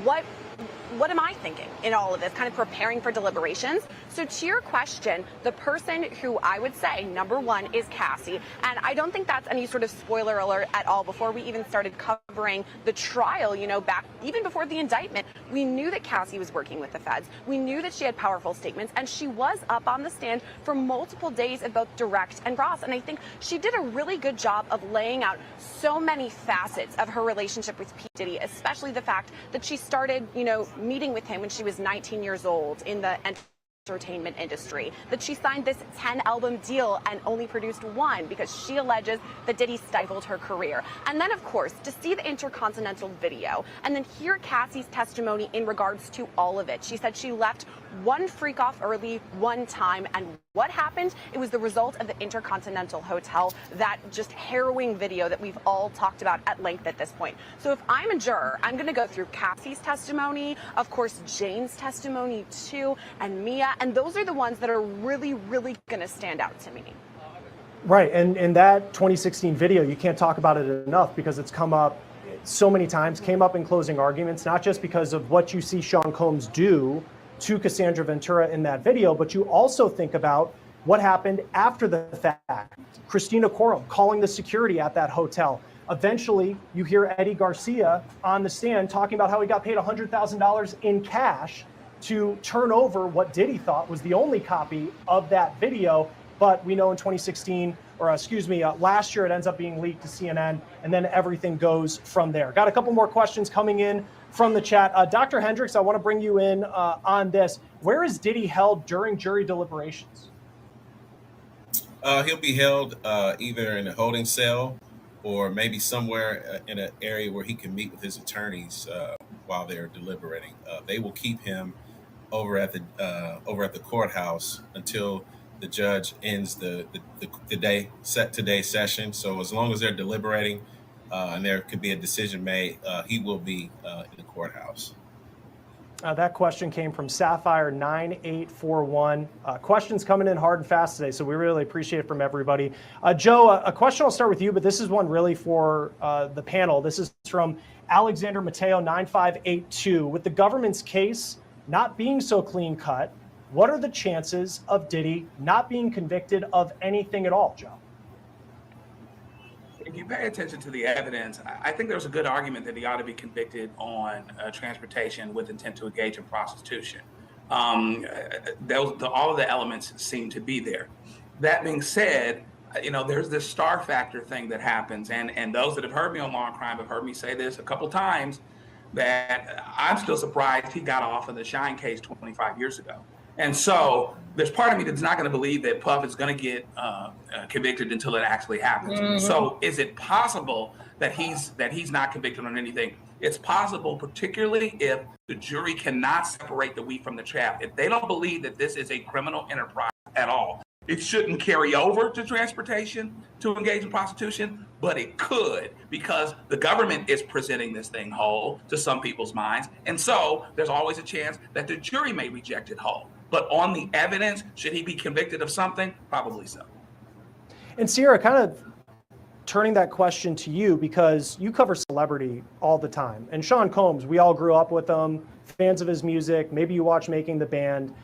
what am I thinking in all of this, kind of preparing for deliberations? So to your question, the person who I would say number one is Cassie. And I don't think that's any sort of spoiler alert at all. Before we even started covering the trial, back even before the indictment, we knew that Cassie was working with the feds. We knew that she had powerful statements, and she was up on the stand for multiple days in both direct and cross. And I think she did a really good job of laying out so many facets of her relationship with P. Diddy, especially the fact that she started, meeting with him when she was 19 years old in the entertainment industry, that she signed this 10-album deal and only produced one because she alleges that Diddy stifled her career. And then, of course, to see the Intercontinental video and then hear Cassie's testimony in regards to all of it. She said she left one freak off early, one time. And what happened? It was the result of the Intercontinental Hotel, that just harrowing video that we've all talked about at length at this point. So if I'm a juror, I'm going to go through Cassie's testimony, of course, Jane's testimony too, and Mia. And those are the ones that are really, really going to stand out to me. Right, and in that 2016 video, you can't talk about it enough because it's come up so many times, came up in closing arguments, not just because of what you see Sean Combs do to Cassandra Ventura in that video, but you also think about what happened after the fact. Christina Corum calling the security at that hotel. Eventually, you hear Eddie Garcia on the stand talking about how he got paid $100,000 in cash to turn over what Diddy thought was the only copy of that video. But we know in 2016, or excuse me, last year it ends up being leaked to CNN, and then everything goes from there. Got a couple more questions coming in from the chat. Dr. Hendricks, I want to bring you in on this. Where is Diddy held during jury deliberations? He'll be held either in a holding cell or maybe somewhere in an area where he can meet with his attorneys while they're deliberating. They will keep him over at the courthouse until the judge ends the today's session. So as long as they're deliberating and there could be a decision made, he will be in the courthouse. That question came from Sapphire 9841. Questions coming in hard and fast today, so we really appreciate it from everybody. Joe, a question I'll start with you, but this is one really for the panel. This is from Alexander Mateo 9582. With the government's case not being so clean cut, what are the chances of Diddy not being convicted of anything at all, Joe? If you pay attention to the evidence, I think there's a good argument that he ought to be convicted on transportation with intent to engage in prostitution. All of the elements seem to be there. That being said, there's this star factor thing that happens, and those that have heard me on Law and Crime have heard me say this a couple times, that I'm still surprised he got off of the Shine case 25 years ago. And so there's part of me that's not going to believe that Puff is going to get convicted until it actually happens. Mm-hmm. So is it possible that he's not convicted on anything? It's possible, particularly if the jury cannot separate the wheat from the chaff. If they don't believe that this is a criminal enterprise at all, it shouldn't carry over to transportation to engage in prostitution, but it could, because the government is presenting this thing whole to some people's minds. And so there's always a chance that the jury may reject it whole. But on the evidence, should he be convicted of something? Probably so. And Sierra, kind of turning that question to you, because you cover celebrity all the time. And Sean Combs, we all grew up with him, fans of his music. Maybe you watch Making the Band.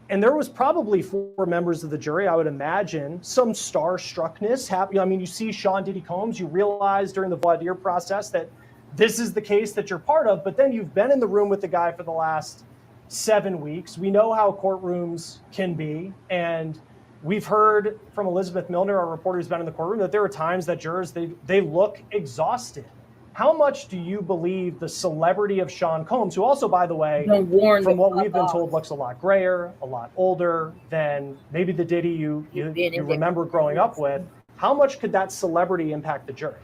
And there was probably 4 members of the jury, I would imagine, some starstruckness happening. I mean, you see Sean Diddy Combs, you realize during the voir dire process that this is the case that you're part of, but then you've been in the room with the guy for the last 7 weeks. We know how courtrooms can be, and we've heard from Elizabeth Milner, our reporter who's been in the courtroom, that there are times that jurors, they look exhausted. How much do you believe the celebrity of Sean Combs, who also, by the way, from what we've been told, looks a lot grayer, a lot older than maybe the Diddy you remember growing up with, how much could that celebrity impact the jury?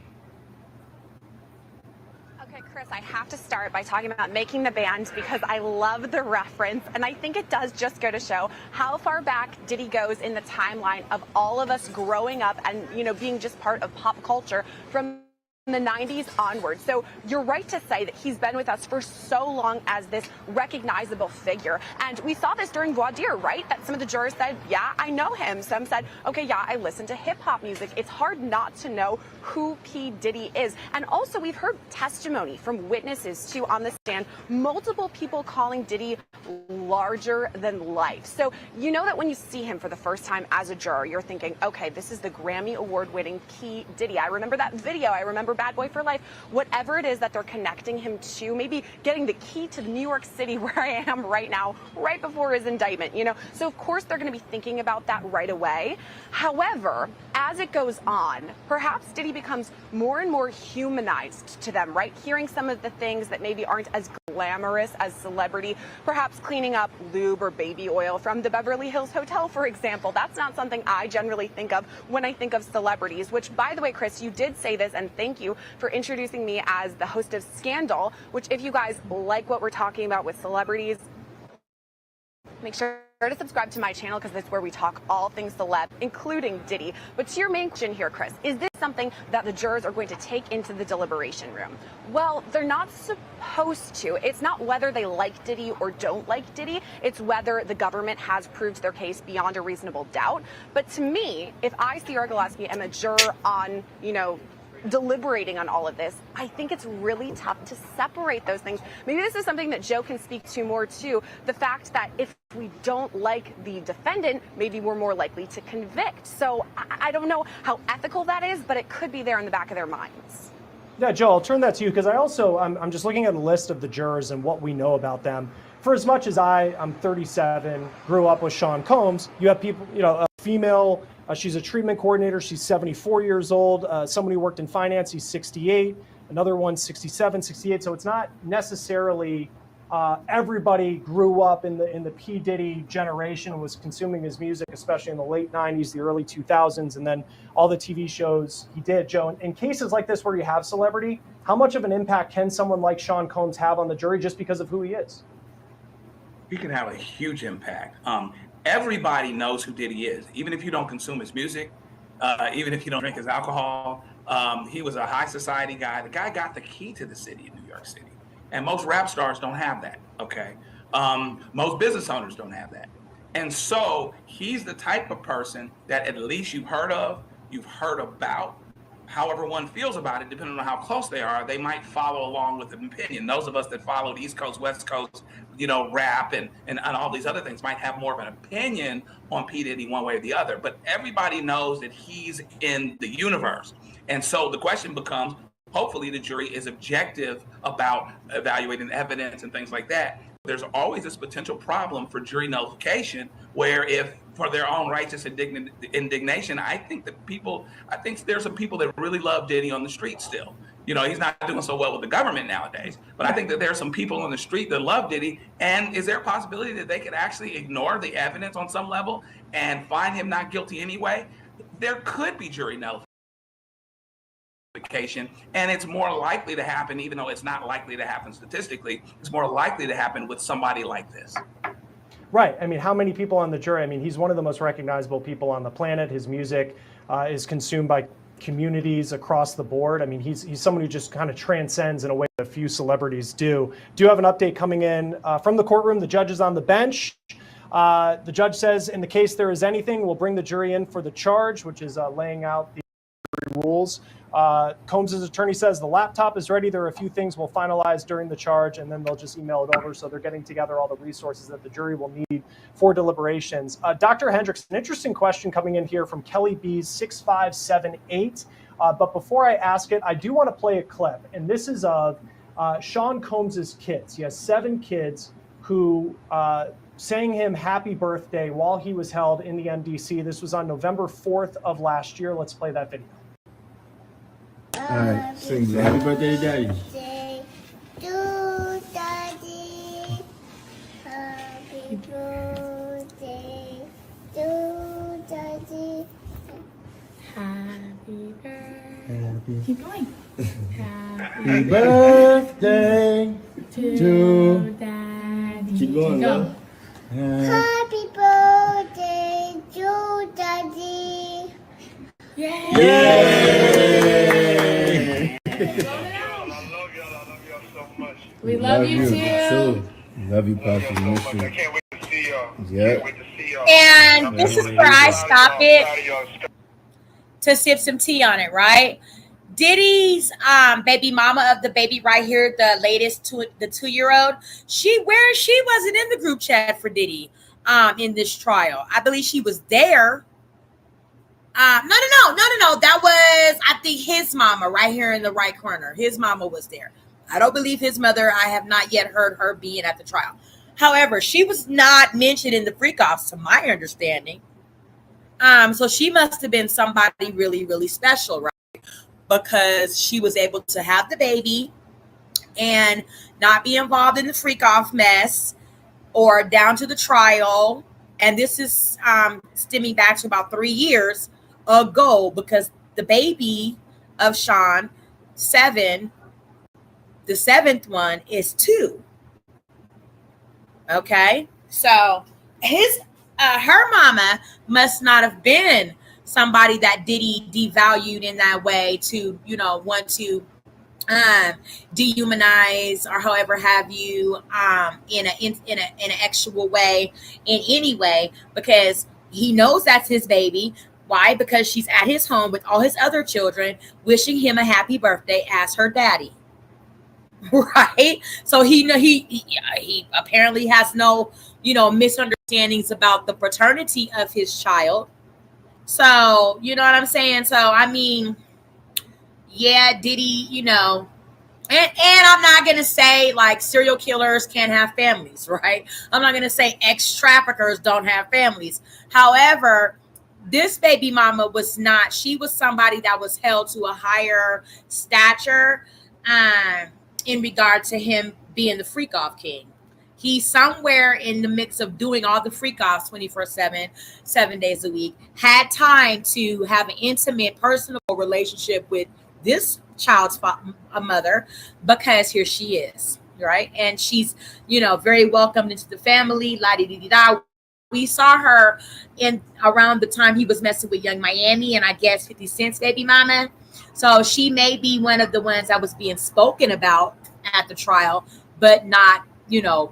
Okay, Chris, I have to start by talking about Making the Band because I love the reference, and I think it does just go to show how far back Diddy goes in the timeline of all of us growing up and, being just part of pop culture from the 90s onward. So you're right to say that he's been with us for so long as this recognizable figure. And we saw this during voir dire, right? That some of the jurors said, yeah, I know him. Some said, okay, yeah, I listen to hip hop music. It's hard not to know who P. Diddy is. And also we've heard testimony from witnesses too on the stand, multiple people calling Diddy larger than life. So you know that when you see him for the first time as a juror, you're thinking, okay, this is the Grammy Award winning P. Diddy. I remember that video. I remember Bad Boy for Life. Whatever it is that they're connecting him to, maybe getting the key to New York City where I am right now, right before his indictment, So of course they're going to be thinking about that right away. However, as it goes on, perhaps Diddy becomes more and more humanized to them, right? Hearing some of the things that maybe aren't as glamorous as celebrity, perhaps cleaning up lube or baby oil from the Beverly Hills Hotel, for example. That's not something I generally think of when I think of celebrities, which, by the way, Chris, you did say this, and thank you for introducing me as the host of Scandal, which if you guys like what we're talking about with celebrities, Make sure to subscribe to my channel because that's where we talk all things celeb, including Diddy. But to your main question here, Chris, is this something that the jurors are going to take into the deliberation room? Well, they're not supposed to. It's not whether they like Diddy or don't like Diddy. It's whether the government has proved their case beyond a reasonable doubt. But to me, if I, Sierra Gillespie, am a juror on, deliberating on all of this, I think it's really tough to separate those things. Maybe this is something that Joe can speak to more too. The fact that if we don't like the defendant, maybe we're more likely to convict. So I don't know how ethical that is, but it could be there in the back of their minds. Yeah, Joe, I'll turn that to you because I'm just looking at a list of the jurors and what we know about them. For as much as I'm 37, grew up with Sean Combs, you have people, a female, she's a treatment coordinator. She's 74 years old. Somebody who worked in finance, he's 68. Another one, 67, 68. So it's not necessarily everybody grew up in the P. Diddy generation and was consuming his music, especially in the late 90s, the early 2000s, and then all the TV shows he did. Joe, in cases like this where you have celebrity, how much of an impact can someone like Sean Combs have on the jury just because of who he is? He can have a huge impact. Everybody knows who Diddy is, even if you don't consume his music, even if you don't drink his alcohol. He was a high society guy. The guy got the key to the city of New York City. And most rap stars don't have that, okay? Most business owners don't have that. And so he's the type of person that at least you've heard of, you've heard about. However one feels about it, depending on how close they are, they might follow along with an opinion. Those of us that followed East Coast, West Coast, rap and all these other things might have more of an opinion on P. Diddy one way or the other. But everybody knows that he's in the universe. And so the question becomes, hopefully the jury is objective about evaluating evidence and things like that. There's always this potential problem for jury nullification where if for their own righteous indignation, I think there's some people that really love Diddy on the street still. He's not doing so well with the government nowadays, but I think that there are some people on the street that love Diddy. And is there a possibility that they could actually ignore the evidence on some level and find him not guilty anyway? There could be jury nullification. And it's more likely to happen, even though it's not likely to happen statistically, it's more likely to happen with somebody like this. Right. I mean, how many people on the jury? I mean, he's one of the most recognizable people on the planet. His music is consumed by communities across the board. I mean, he's someone who just kind of transcends in a way that few celebrities do. Do you have an update coming in from the courtroom? The judge is on the bench. The judge says, in the case there is anything, we'll bring the jury in for the charge, which is laying out the rules. Combs' attorney says the laptop is ready. There are a few things we'll finalize during the charge, and then they'll just email it over. So they're getting together all the resources that the jury will need for deliberations. Dr. Hendricks, an interesting question coming in here from Kelly B's 6578. But before I ask it, I do want to play a clip. And this is of Sean Combs' kids. He has 7 kids who sang him happy birthday while he was held in the MDC. This was on November 4th of last year. Let's play that video. All right, sing happy birthday to Daddy. To Daddy, happy birthday to Daddy, happy birthday. Keep going. Happy birthday to Daddy. Keep going, love. Happy birthday to Daddy. Yay! Yay! We love you too. Love you, Pastor. I can't wait to see y'all. Yeah. And this is where I stop it to sip some tea on it, right? Diddy's baby mama of the baby right here, the latest, the 2-year-old, she wasn't in the group chat for Diddy in this trial. I believe she was there. No. That was, I think, his mama right here in the right corner. His mama was there. I don't believe his mother. I have not yet heard her being at the trial. However, she was not mentioned in the freak-offs, to my understanding. So she must have been somebody really, really special, right? Because she was able to have the baby and not be involved in the freak-off mess or down to the trial. And this is stemming back to about 3 years ago, because the baby of Sean, 7, the 7th one is 2. Okay, so her mama must not have been somebody that Diddy devalued in that way to, want to dehumanize or however have you in an actual way, in any way, because he knows that's his baby. Why? Because she's at his home with all his other children wishing him a happy birthday as her daddy. Right? So he apparently has no, misunderstandings about the paternity of his child. So, you know what I'm saying? So, I mean, yeah, Diddy, and I'm not going to say like serial killers can't have families, right? I'm not going to say ex-traffickers don't have families. However, this baby mama was not. She was somebody that was held to a higher stature in regard to him being the freak-off king. He's somewhere in the mix of doing all the freak-offs 24/7, 7 days a week, had time to have an intimate, personal relationship with this child's mother, because here she is, right? And she's, very welcomed into the family, la-di-di-di-da. We saw her in around the time he was messing with Young Miami and I guess 50 Cent's baby mama. So she may be one of the ones that was being spoken about at the trial, but not,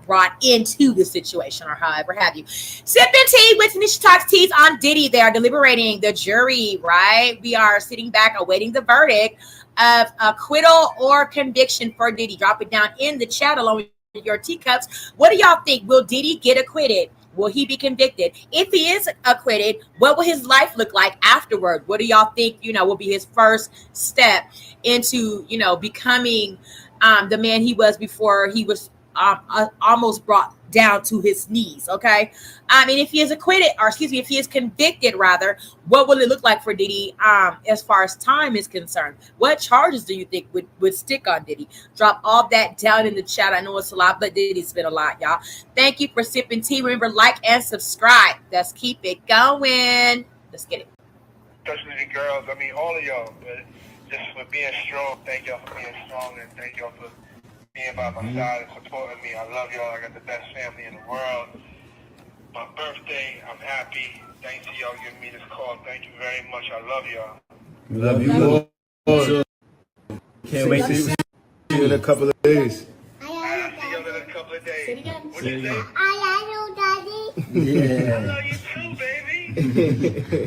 brought into the situation or however have you. Sipping tea with Nisha Talks Teas on Diddy. They are deliberating, the jury, right? We are sitting back awaiting the verdict of acquittal or conviction for Diddy. Drop it down in the chat along with your teacups. What do y'all think? Will Diddy get acquitted? Will he be convicted? If he is acquitted, what will his life look like afterward? What do y'all think, will be his first step into, becoming the man he was before he was almost brought down to his knees? Okay. And if he is acquitted, or if he is convicted rather, what will it look like for Diddy as far as time is concerned? What charges do you think would stick on Diddy? Drop all that down in the chat. I know it's a lot, but Diddy's been a lot, y'all. Thank you for sipping tea. Remember, like and subscribe. Let's keep it going. Let's get it. Especially the girls. I mean, all of y'all. But just for being strong. Thank y'all for being strong, and thank y'all for being by my side and supporting me. I love y'all. I got the best family in the world. My birthday, I'm happy. Thanks to y'all giving me this call. Thank you very much. I love y'all. Love you more. Can't wait to see you in a couple of days. I'll see y'all in a couple of days. Say it again. What you say? I love you, Daddy. Yeah. I love you too,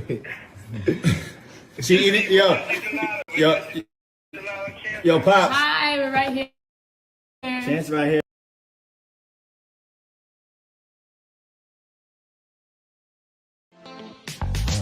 baby. She eating, yo, Pops. Hi, we're right here. Chance right here.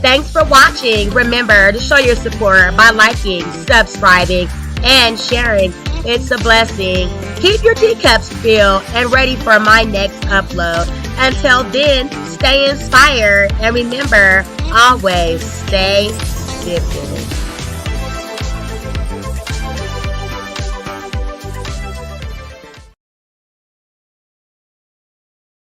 Thanks for watching. Remember to show your support by liking, subscribing, and sharing. It's a blessing. Keep your teacups filled and ready for my next upload. Until then, stay inspired and remember, always stay sipping.